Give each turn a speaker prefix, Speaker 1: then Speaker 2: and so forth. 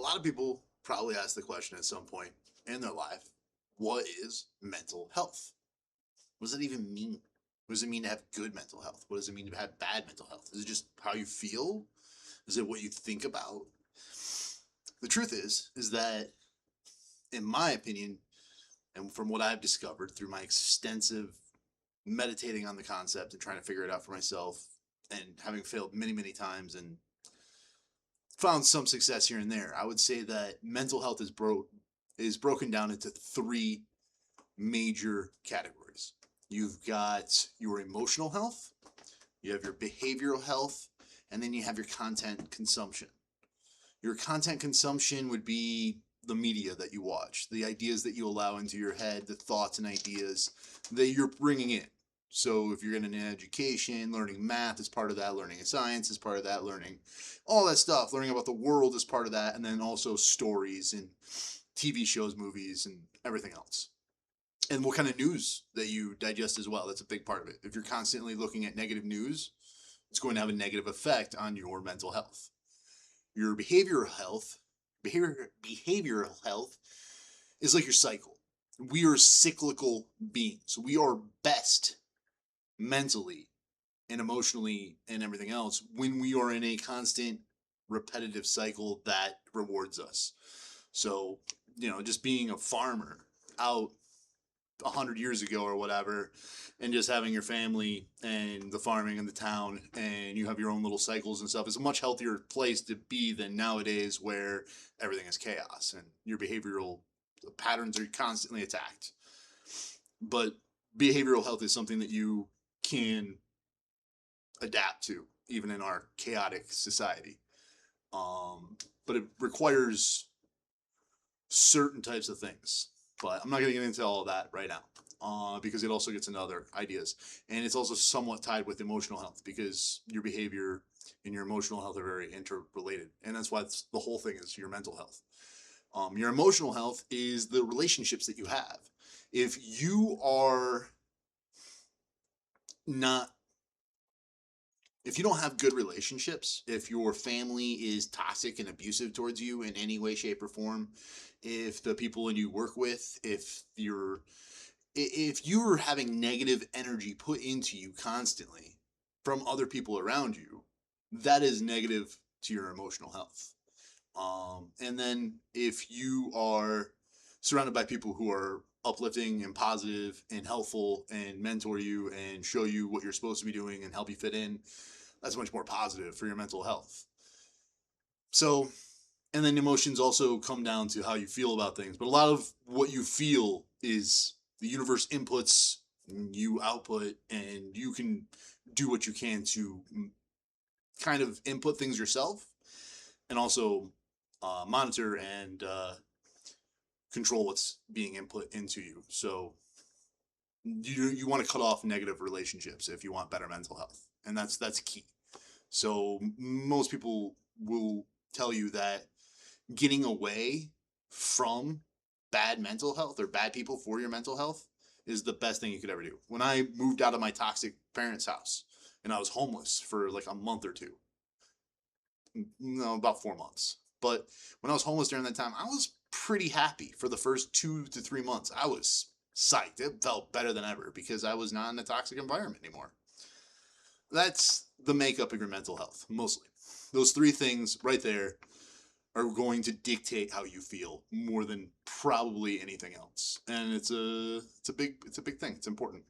Speaker 1: lot of people probably ask the question at some point in their life, what is mental health? What does it even mean? What does it mean to have good mental health? What does it mean to have bad mental health? Is it just how you feel? Is it what you think about? The truth is that, in my opinion, and from what I've discovered through my extensive meditating on the concept and trying to figure it out for myself, and having failed many, many times and found some success here and there, I would say that mental health is broken down into three major categories. You've got your emotional health, you have your behavioral health, and then you have your content consumption. Your content consumption would be the media that you watch, the ideas that you allow into your head, the thoughts and ideas that you're bringing in. So if you're getting an education, learning math is part of that, learning science is part of that, learning all that stuff, learning about the world is part of that, and then also stories and TV shows, movies, and everything else. And what kind of news that you digest as well. That's a big part of it. If you're constantly looking at negative news, it's going to have a negative effect on your mental health. Your behavioral health is like your cycle. We are cyclical beings. We are best mentally and emotionally and everything else when we are in a constant repetitive cycle that rewards us. So, just being a farmer out 100 years ago or whatever, and just having your family and the farming in the town and you have your own little cycles and stuff is a much healthier place to be than nowadays where everything is chaos and your behavioral patterns are constantly attacked. But behavioral health is something that you can adapt to even in our chaotic society. But it requires certain types of things. But I'm not going to get into all of that right now because it also gets into other ideas. And it's also somewhat tied with emotional health because your behavior and your emotional health are very interrelated. And that's why the whole thing is your mental health. Your emotional health is the relationships that you have. If you are not if you don't have good relationships, if your family is toxic and abusive towards you in any way, shape, or form, if the people you work with, if you're having negative energy put into you constantly from other people around you, that is negative to your emotional health. And then if you are surrounded by people who are uplifting and positive and helpful and mentor you and show you what you're supposed to be doing and help you fit in, that's much more positive for your mental health. So, and then emotions also come down to how you feel about things. But a lot of what you feel is the universe inputs, you output, and you can do what you can to kind of input things yourself and also monitor and control what's being input into you. So you want to cut off negative relationships if you want better mental health, and that's key. So most people will tell you that getting away from bad mental health or bad people for your mental health is the best thing you could ever do. When I moved out of my toxic parents' house and I was homeless for like a month or two, no, about 4 months. But when I was homeless during that time, I was pretty happy for the first 2 to 3 months. I was psyched. It felt better than ever because I was not in a toxic environment anymore. That's the makeup of your mental health, mostly. Those three things right there are going to dictate how you feel more than probably anything else. And it's a big thing. It's important.